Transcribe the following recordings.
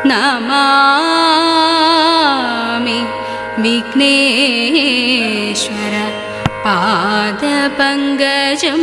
നമാമി വിഘ്നേശ്വര പാദപങ്കജം.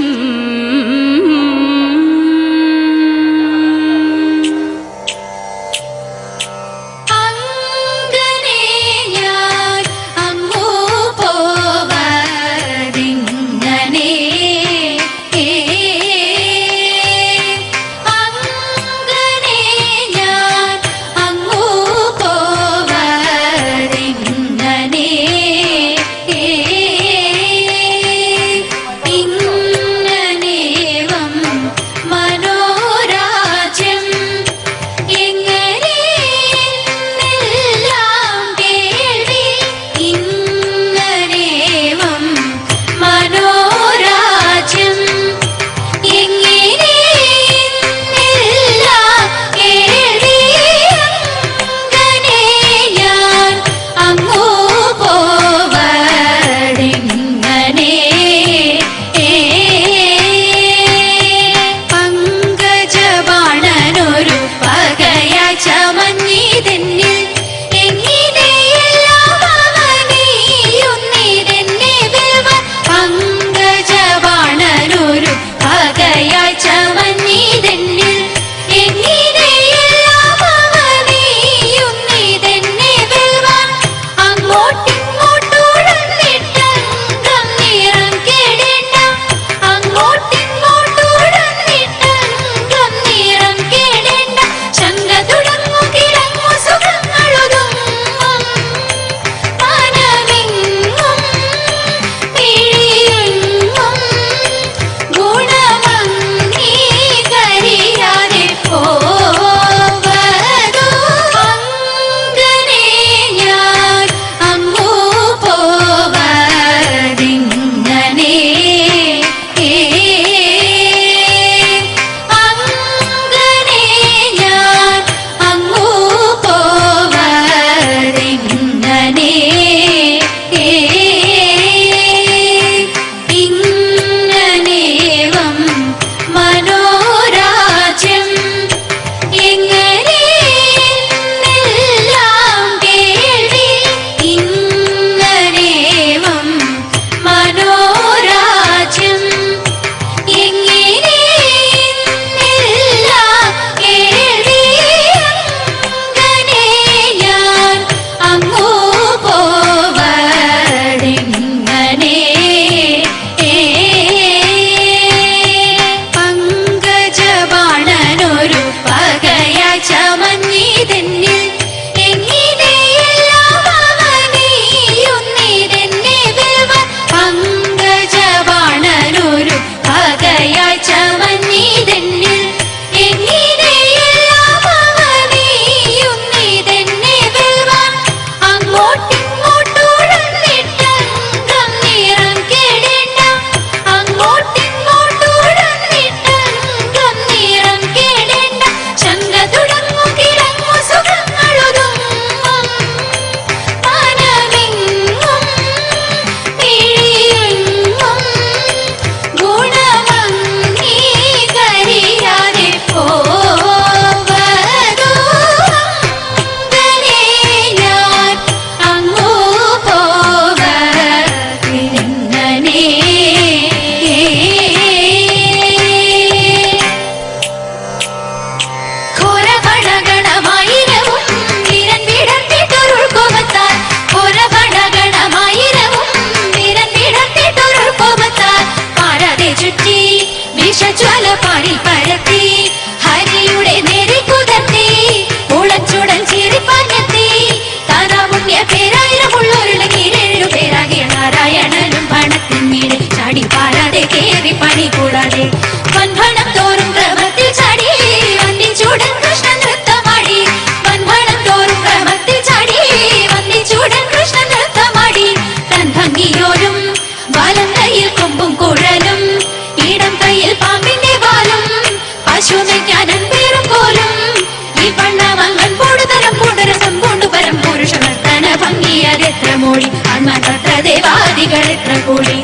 ദേവാദികളെത്ര കൂടി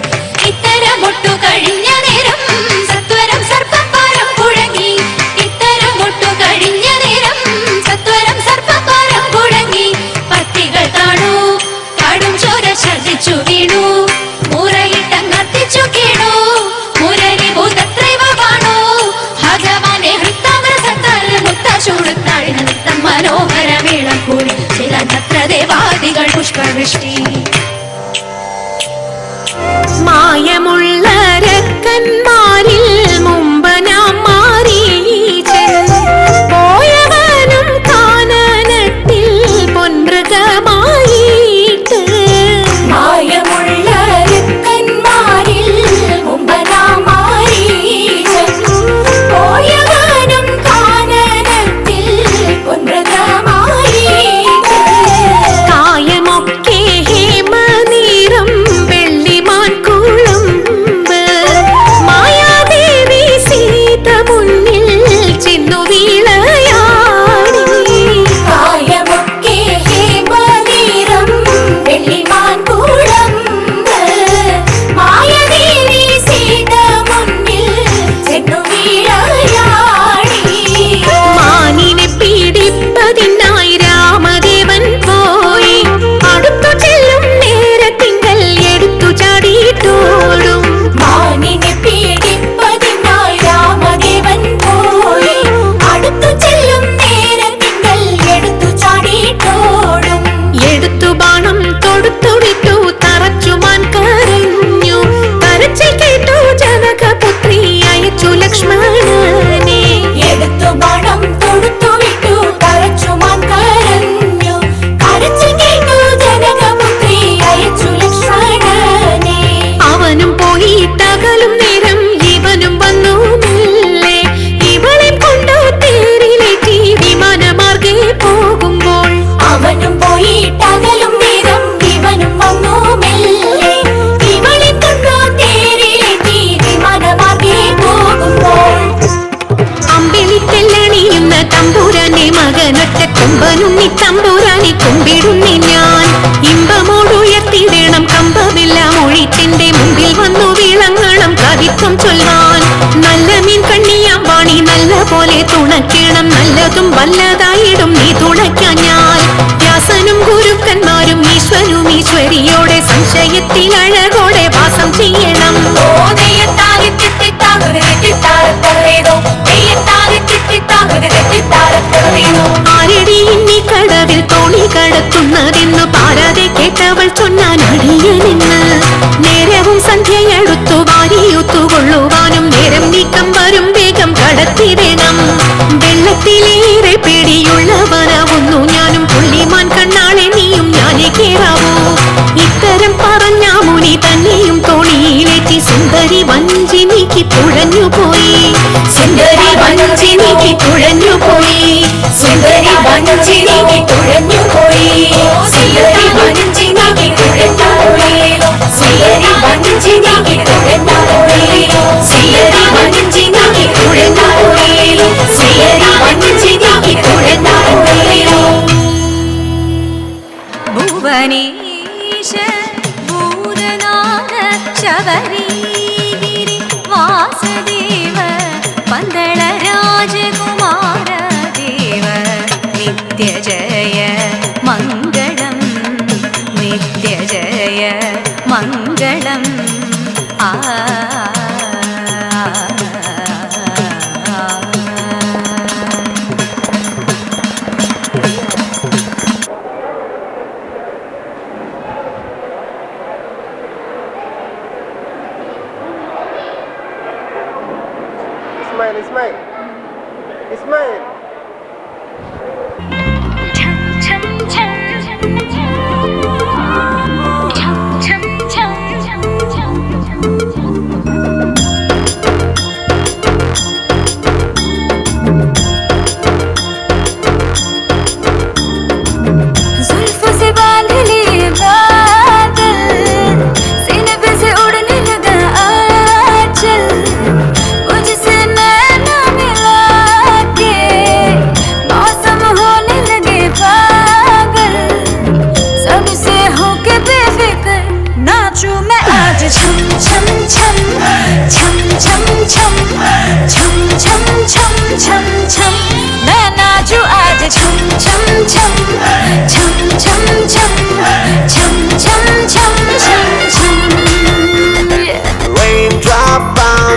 ഇത്തരമൊട്ടു കഴിഞ്ഞ നേരം സത്വരം സർപ്പപ്പാരം പുഴങ്ങി ഇത്തരമൊട്ടു കഴിഞ്ഞ നേരം സത്വരം സർപ്പ പുഷ്പവൃഷ്ടി. മായമുള്ള രക്കന്മാരിൽ മുമ്പ് നാം മാരീചൻ, പോയവനും കാനനത്തിൽ പൊൻമൃഗമായിട്ട്. മായമുള്ള രക്കന്മാരിൽ മുമ്പ് നാം മാരീചൻ, പോയവനും കാനനത്തിൽ പൊൻമൃഗമായിട്ട്. കായമൊക്കെ ഹേമനീരം വെള്ളിമാൻ കുളമ്പ്, മായാദേവി സീത മുന്നിൽ ചെന്നു വീളയാടി. കായമൊക്കെ ഹേമനീരം വെള്ളിമാൻ കുളമ്പ്, മായാദേവി സീത മുന്നിൽ ചെന്നു വീളയാടി. മാനിനെ പീഡിപ്പതിനായി രാമദേവൻ പോയി, അടുത്തു ചെല്ലും നേരത്തിങ്കൽ എടുത്തു ചാടിയിട്ടോടും. മാനിനെ പീഡിപ്പതിനായി രാമദേവൻ പോയി, അടുത്തു ചെല്ലും നേരത്തിങ്കൽ എടുത്തു ചാടിയിട്ടോടും. എടുത്തു ബാണം തൊടുത്തു വിട്ടു, തറച്ചുമാൻ കരഞ്ഞു. കരച്ചിൽ കേട്ടു ജനകപുത്രി അയച്ചു ലക്ഷ്മണനെ. എടുത്തു ബാണം തൊടുത്തു വിട്ടു, തറച്ചുമാൻ കരഞ്ഞു. കരച്ചിൽ കേട്ടു ജനകപുത്രി അയച്ചു ലക്ഷ്മണനെ. അവനും പോയി തകലും നേരം ഇവനും വന്നു മെല്ലെ, ഇവളെ കൊണ്ടു തേരിലേറ്റി വിമാനമാർഗെ പോകുമ്പോൾ. അവനും പോയി തകലും നേരം ഇവനും വന്നു മെല്ലെ, ഇവളെ കൊണ്ടു തേരിലേറ്റി വിമാനമാർഗെ പോകുമ്പോൾ. അമ്പിളിത്തെല്ലണിയുന്ന തമ്പുരാനെ മകനൊറ്റ കൊമ്പനുണ്ണി തമ്പുരാനെ കുമ്പിടുന്നി ഞാൻ. ഇമ്പമോടുയർത്തിടണം കമ്പമെല്ലാം ഒഴിച്ചെന്റെ മുമ്പിൽ വന്നു വിളങ്ങണം കവിത്വം ചൊല്ലാൻ. നല്ല മീൻ കണ്ണിയാം വാണി നല്ല പോലെ തുണയ്ക്കണം, നല്ലതും വല്ലതായിടും നീ തുണയ്ക്കാൻ ഞാൻ. വ്യാസനും ഗുരുക്കന്മാരും ഈശ്വരും ഈശ്വരിയോടെ സംശയത്തിൽ അഴകോടെ വാസം ചെയ്യണം. ആരടി ഇന്നീ കടവിൽ തോണി കടത്തുന്നതെന്നു പാരാതെ കേട്ടവൾ ചൊന്നാൻ അടിയനെന്ന്. നേരവും സന്ധ്യയടുത്തു വാരിയൊത്തുകൊള്ളുവാനും നേരം നീക്കം വരും വേഗം കടത്തിടണം. വെള്ളത്തിലേറെ പേടിയുള്ളവനാവുന്നു ഞാനും, പുള്ളിമാൻ കണ്ണാളെ നീയും ഞാനേ കേറാവൂ. ഇത്തരം പറഞ്ഞ മുനി തന്നെയും തോണിയിലേറ്റി സുന്ദരി വഞ്ചിനിക്ക് തുഴഞ്ഞുപോയി. സുന്ദരി വഞ്ചിനിക്ക് തുഴഞ്ഞുപോയി. സുന്ദരി വഞ്ചിനിക്ക് തുഴഞ്ഞുപോയി. സുന്ദരി വഞ്ചിനിക്ക് തുഴഞ്ഞുപോയി. സുന്ദരി വഞ്ചിനിക്ക് തുഴഞ്ഞുപോയി. സുന്ദരി വഞ്ചിനിക്ക് തുഴഞ്ഞുപോയി. സുന്ദരി വഞ്ചിനിക്ക് തുഴഞ്ഞുപോയി. ഭുവനേശ ഭൂതനാഥ ശബരീഗിരി വാസദേവ പന്തള രാജകുമാര ദേവ നിത്യജയ മംഗളം നിത്യജയ മംഗളം. ആ Ismail. Ismail.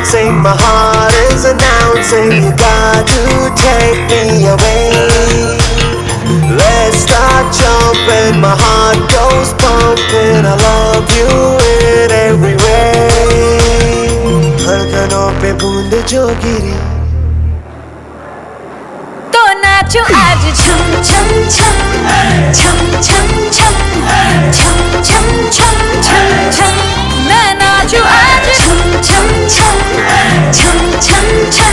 Sing, my heart is announcing you got to take me away. Let's start jumping, my heart goes जो गिरी तो नाचो आज छम छम छम छम छम छम छम छम छम छम छम मैं नाचो आज छम छम छम छम छम छम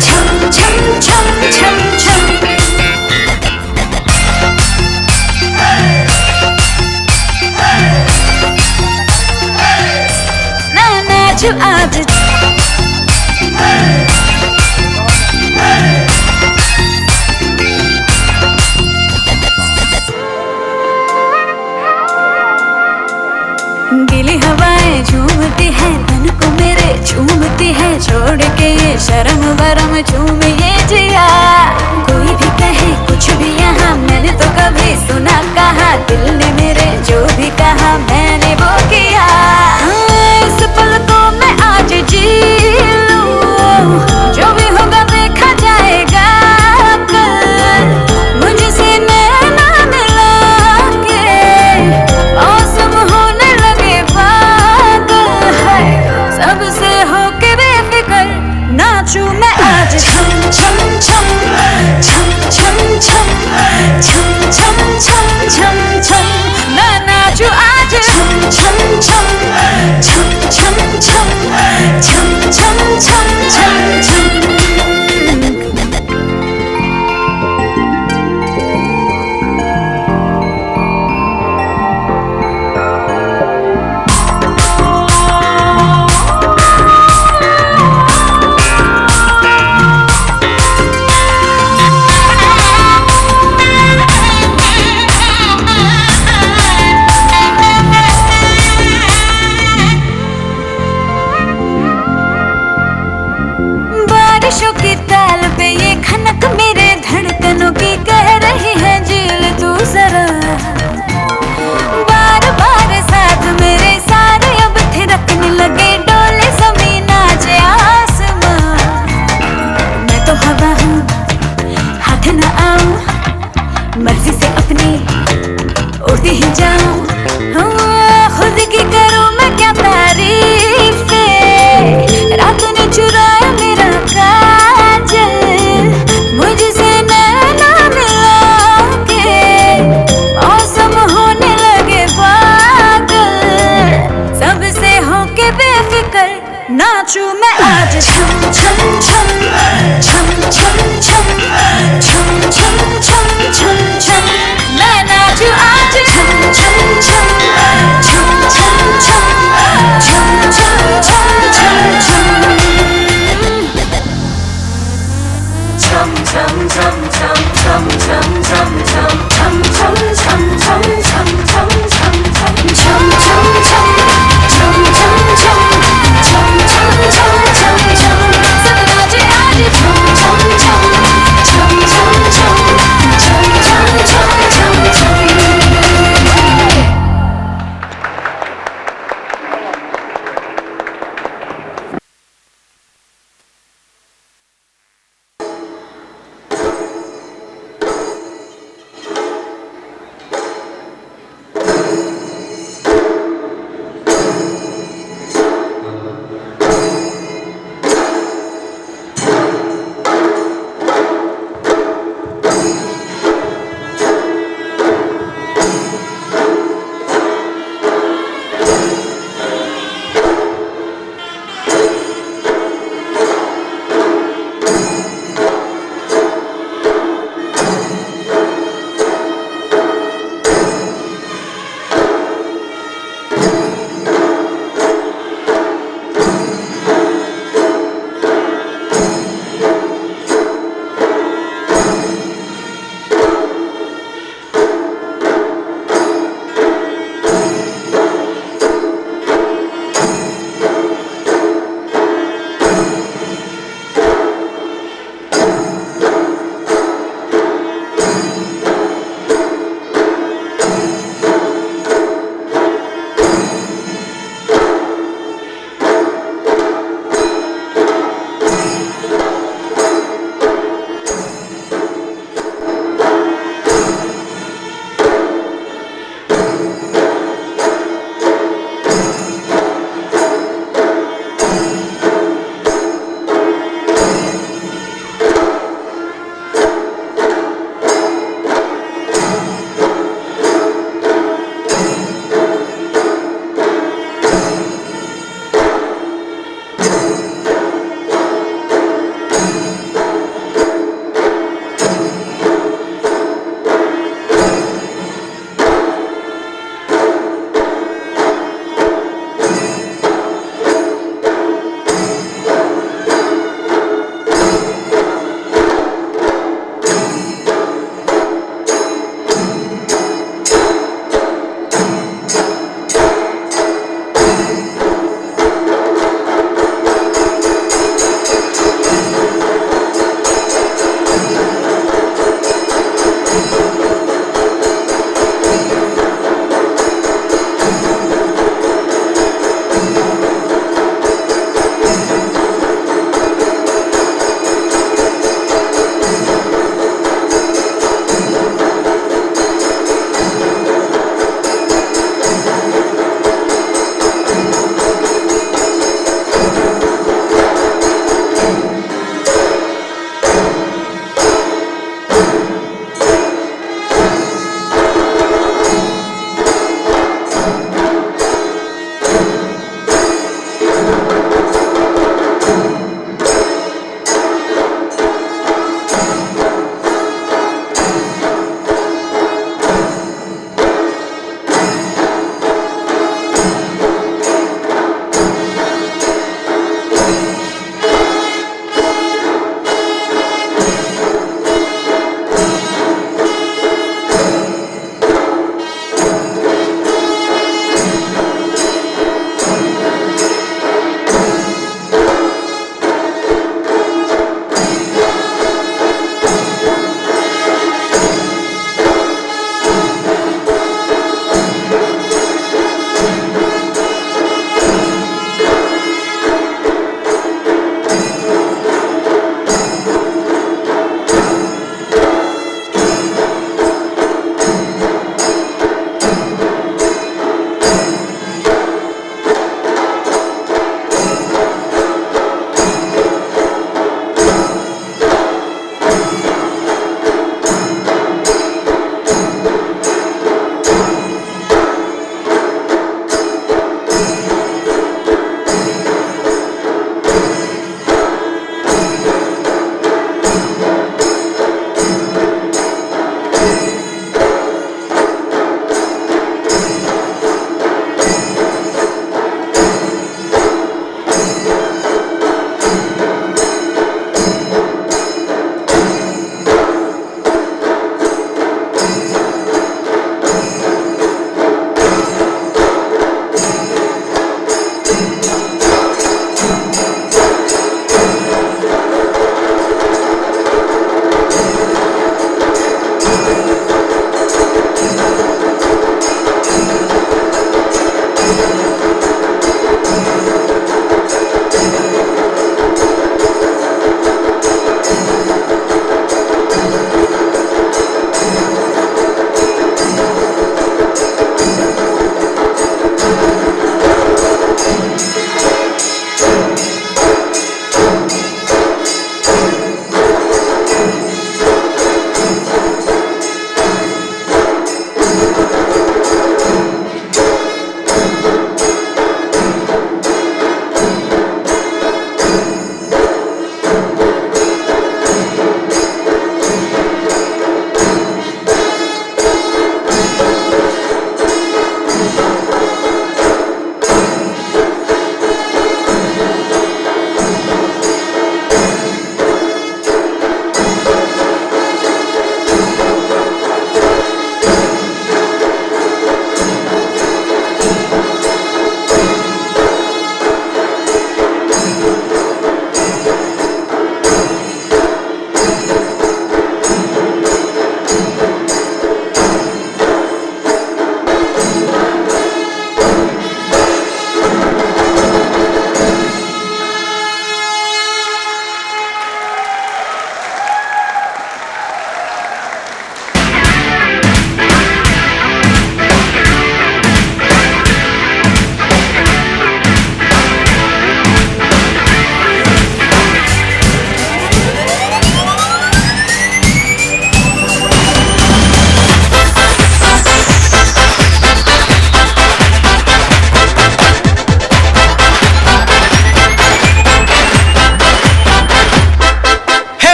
छम छम छम छम छम मैं नाचो आज गीली हवाएं झूमती है तन को मेरे झूमती है छोड़ के ये शर्म वरम झूम ये जिया कोई भी कहे कुछ भी यहाँ मैंने तो कभी सुना कहा दिल ने मेरे जो भी कहा मैंने वो किया इस पल को मैं आज जी लूं जो भी होगा देखा जाएगा कल मुझसे नैना मिला के मौसम होने लगे पागल है सबसे होके बेफिक्र नाचू मैं आज छम छम छम छम छम छम छम छम छम छम छम मैं नाचू आज छम छम छम छम छम छम छम छम छम छम छम बारिशों की ताल पे ये खनक मेरे धड़कनों की कह रही है झील तू जरा बार बार साथ मेरे सारे अब थिरकने लगे डोले जमीन आज आसमां मैं तो हवा हूँ हाथ न आऊं मर्जी से अपनी उड़ती ही जाऊं खुद की करूं मैं क्या तारीफ रात ने चुराया मेरा काजल मुझसे नैना मिला के मौसम होने लगे पागल सबसे होके बेफिक्र नाचू मैं आज छम छम छम छम छम छम छम छम छम छम छम मैं नाचू आज छम छम छम छम छम छम छम छम छम छम छम chum chum chum chum chum chum chum chum